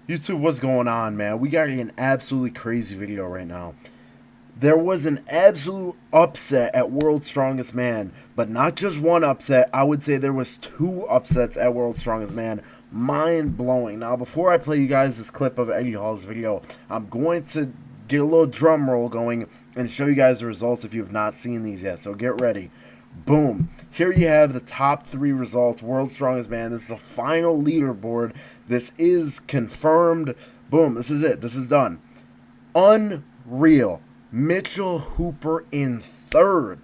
YouTube, what's going on, man? We got an absolutely crazy video right now. There was an absolute upset at World's Strongest Man, but not just one upset. I would say there was two upsets at World's Strongest Man. Mind blowing. Now, before I play you guys this clip of Eddie Hall's video, I'm going to get a little drum roll going and show you guys the results if you have not seen these yet. So get ready. Boom. Here you have the top three results. World's Strongest Man. This is the final leaderboard. This is confirmed. Boom. This is it. This is done. Unreal. Mitchell Hooper in third.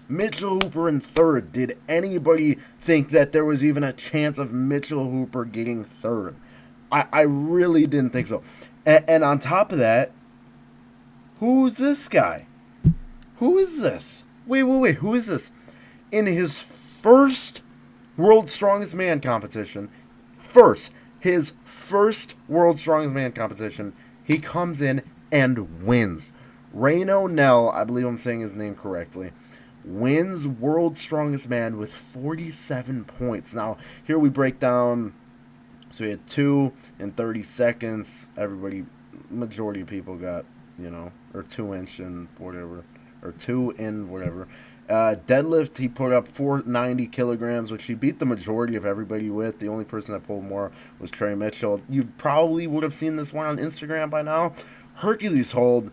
Mitchell Hooper in third. Did anybody think that there was even a chance of Mitchell Hooper getting third? I really didn't think so. And on top of that, who's this guy? Who is this? Wait. Who is this? In his first World's Strongest Man competition, his first World's Strongest Man competition, he comes in and wins. Rayno Nell, I believe I'm saying his name correctly, wins World's Strongest Man with 47 points. Now, here we break down. So we had 2 in 30 seconds. Majority of people got, or 2 inch and whatever, or 2 in whatever. Deadlift, he put up 490 kilograms, which he beat the majority of everybody with. The only person that pulled more was Trey Mitchell. You probably would have seen this one on Instagram by now. Hercules hold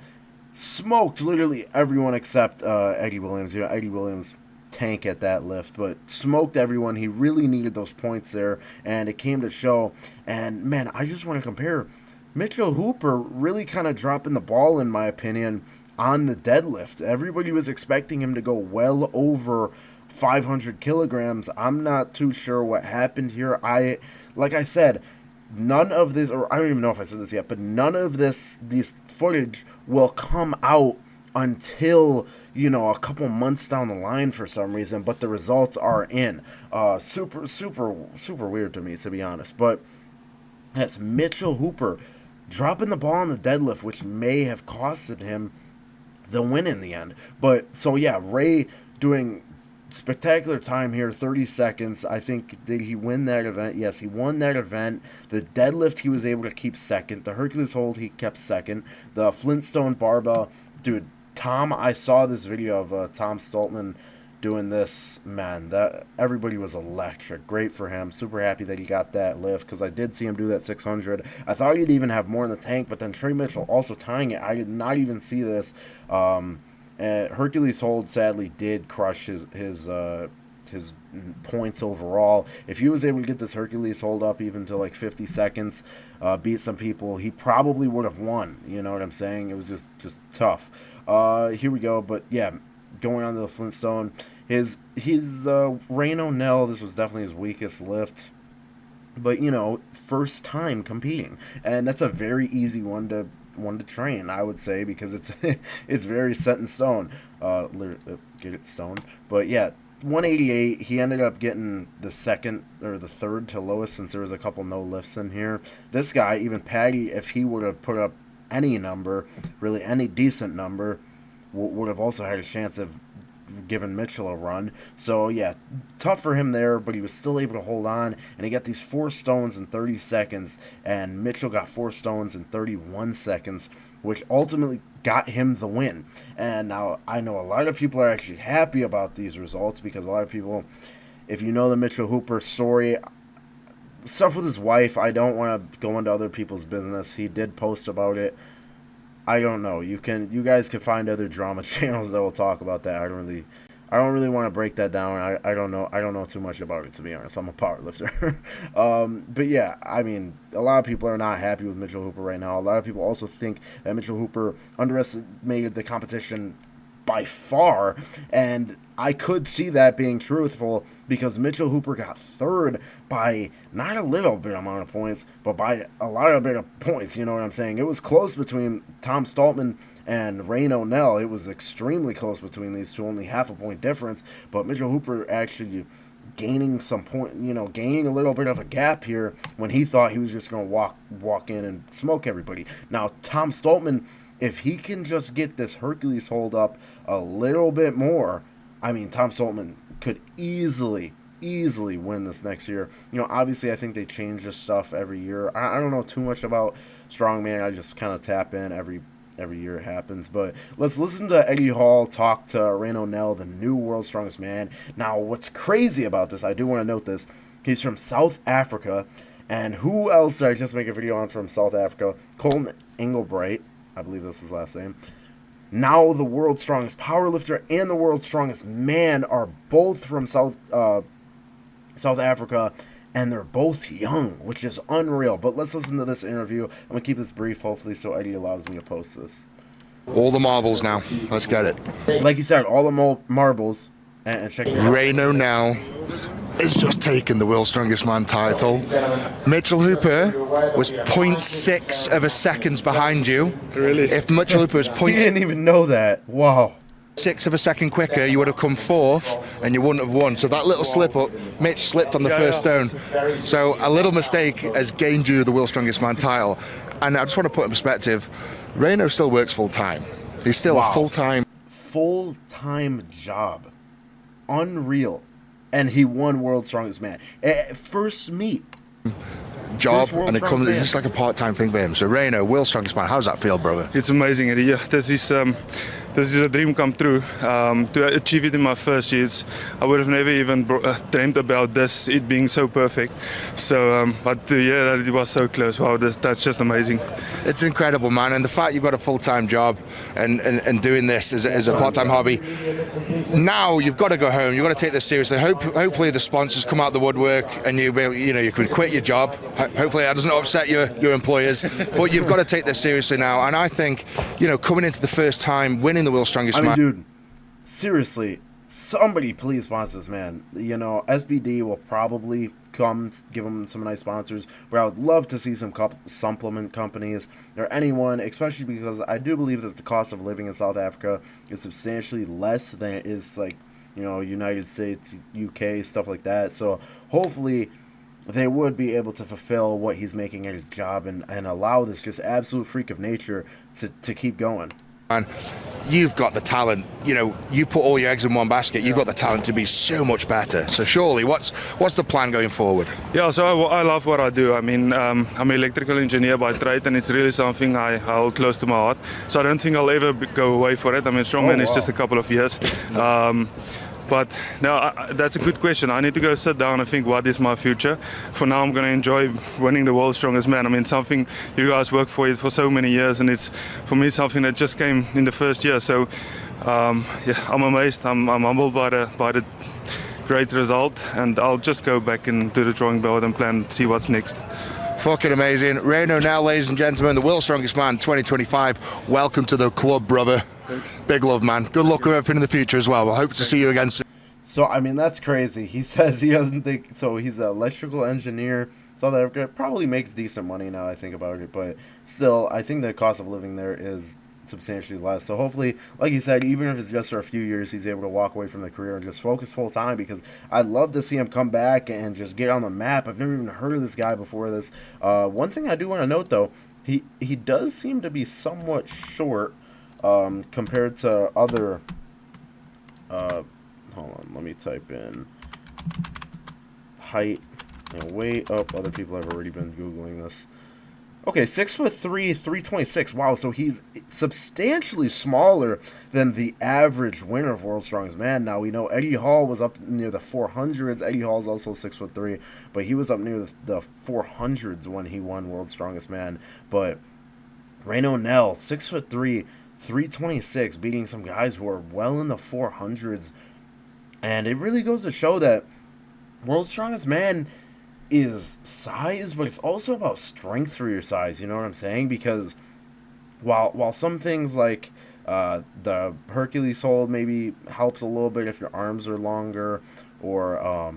smoked literally everyone except Eddie Williams. Eddie Williams tank at that lift, but smoked everyone. He really needed those points there, and it came to show. And man, I just want to compare Mitchell Hooper really kind of dropping the ball, in my opinion, on the deadlift. Everybody was expecting him to go well over 500 kilograms. I'm not too sure what happened here. Like I said, none of this, or I don't even know if I said this yet, but none of these footage will come out until, a couple months down the line for some reason, but the results are in. Super weird to me, to be honest. But that's Mitchell Hooper dropping the ball on the deadlift, which may have costed him the win in the end. But so yeah, Ray doing spectacular time here, 30 seconds. I think, did he win that event? Yes, he won that event. The deadlift, he was able to keep second. The Hercules hold, he kept second. The Flintstone barbell, dude, I saw this video of Tom Stoltman doing this. Man, that everybody was electric. Great for him. Super happy that he got that lift, because I did see him do that 600. I thought he'd even have more in the tank, but then Trey Mitchell also tying it. I did not even see this. Hercules hold sadly did crush his points overall. If he was able to get this Hercules hold up even to like 50 seconds, beat some people, he probably would have won. You know what I'm saying? It was just tough. Here we go. But yeah, going on to the Flintstone, his Rayno Nell, this was definitely his weakest lift. But first time competing, and that's a very easy one to train, I would say, because it's it's very set in stone. Get it stoned, but yeah, 188. He ended up getting the second or the third to lowest, since there was a couple no lifts in here. This guy, even Patty, if he would have put up any number, really any decent number, would have also had a chance of giving Mitchell a run. So yeah, tough for him there, but he was still able to hold on, and he got these 4 stones in 30 seconds, and Mitchell got 4 stones in 31 seconds, which ultimately got him the win. And now I know a lot of people are actually happy about these results, because a lot of people, if you know the Mitchell Hooper story, stuff with his wife, I don't want to go into other people's business. He did post about it. I don't know. You guys can find other drama channels that will talk about that. I don't really want to break that down. I don't know. I don't know too much about it, to be honest. I'm a powerlifter. But yeah, I mean, a lot of people are not happy with Mitchell Hooper right now. A lot of people also think that Mitchell Hooper underestimated the competition by far, and I could see that being truthful, because Mitchell Hooper got third by not a little bit amount of points, but by a lot of bit of points. You know what I'm saying? It was close between Tom Stoltman and Rayno Nell. It was extremely close between these two, only half a point difference. But Mitchell Hooper actually gaining some point, gaining a little bit of a gap here, when he thought he was just going to walk in and smoke everybody. Now, Tom Stoltman, if he can just get this Hercules hold up a little bit more, I mean, Tom Stoltman could easily easily win this next year. You know, obviously, I think they change this stuff every year. I don't know too much about strongman. I just kind of tap in every year it happens. But let's listen to Eddie Hall talk to Rayno Nell, the new world's strongest man. Now, what's crazy about this, I do want to note this, he's from South Africa. And who else did I just make a video on from South Africa? Colin Engelbright, I believe that's his last name. Now the world's strongest powerlifter and the world's strongest man are both from South Africa, and they're both young, which is unreal. But let's listen to this interview. I'm going to keep this brief, hopefully, so Eddie allows me to post this. All the marbles now. Let's get it. Like you said, all the marbles. And check this out. Rayno Nell has just taken the world's strongest man title. Mitchell Hooper was 0.6 of a seconds behind you. Really? If Mitchell Hooper was He didn't even know that. Wow. 0.6 of a second quicker, you would have come fourth and you wouldn't have won. So that little slip up, Mitch slipped on the first stone. So a little mistake has gained you the world's strongest man title. And I just want to put in perspective, Rayno still works full time. He's still a full-time job. Unreal. And he won world's strongest man. First meet. Job, and it comes, it's just like a part-time thing for him. So Rayno, world's strongest man, how does that feel, brother? It's amazing, Eddie. Yeah, this is a dream come true. To achieve it in my first years, I would have never even dreamt about this, it being so perfect. So, but yeah, that it was so close. Wow, that's just amazing. It's incredible, man. And the fact you've got a full-time job and doing this as a part-time hobby, now you've got to go home. You've got to take this seriously. Hopefully the sponsors come out the woodwork and you can quit your job. Hopefully that doesn't upset your employers. But you've got to take this seriously now. And I think, coming into the first time, winning the world's strongest man. Dude, seriously, somebody please sponsor this man. SBD will probably come give him some nice sponsors, but I would love to see some supplement companies or anyone, especially because I do believe that the cost of living in South Africa is substantially less than it is United States, UK, stuff like that. So hopefully they would be able to fulfill what he's making at his job and allow this just absolute freak of nature to keep going. And you've got the talent, you put all your eggs in one basket, you've got the talent to be so much better. So surely, what's the plan going forward? Yeah, so I love what I do. I mean, I'm an electrical engineer by trade, and it's really something I hold close to my heart. So I don't think I'll ever go away for it. I mean, strongman is just a couple of years. But now that's a good question. I need to go sit down and think, what is my future? For now, I'm going to enjoy winning the world's strongest man. I mean, something you guys worked for it for so many years, and it's for me something that just came in the first year. So yeah, I'm amazed. I'm humbled by the great result, and I'll just go back into the drawing board and plan see what's next. Fucking amazing. Rayno Nell, ladies and gentlemen, the world's strongest man 2025. Welcome to the club, brother. Thanks. Big love, man. Good luck with everything in the future as well. I hope to see you again soon. So, I mean, that's crazy. He says he doesn't think... So, he's an electrical engineer. South Africa probably makes decent money now I think about it. But still, I think the cost of living there is substantially less. So, hopefully, like you said, even if it's just for a few years, he's able to walk away from the career and just focus full time. Because I'd love to see him come back and just get on the map. I've never even heard of this guy before this. One thing I do want to note, though, he does seem to be somewhat short compared to other... hold on, let me type in height and weight. Other people have already been Googling this. Okay, 6'3", 326. Wow, so he's substantially smaller than the average winner of World's Strongest Man. Now, we know Eddie Hall was up near the 400s. Eddie Hall's also 6'3", but he was up near the 400s when he won World's Strongest Man. But Rayno Nell, 6'3", 326, beating some guys who are well in the 400s. And it really goes to show that World's Strongest Man is size, but it's also about strength for your size. You know what I'm saying? Because while some things like the Hercules hold maybe helps a little bit if your arms are longer, or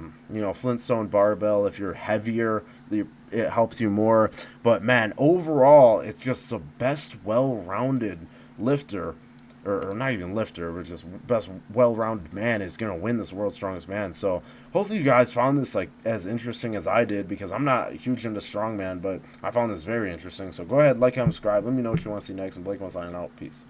Flintstone barbell, if you're heavier, it helps you more. But man, overall, it's just the best well-rounded lifter, or not even lifter, but just best well-rounded man is going to win this World's Strongest Man. So hopefully you guys found this as interesting as I did, because I'm not huge into strongman, but I found this very interesting. So go ahead, like and subscribe. Let me know what you want to see next, and Blake will sign out. Peace.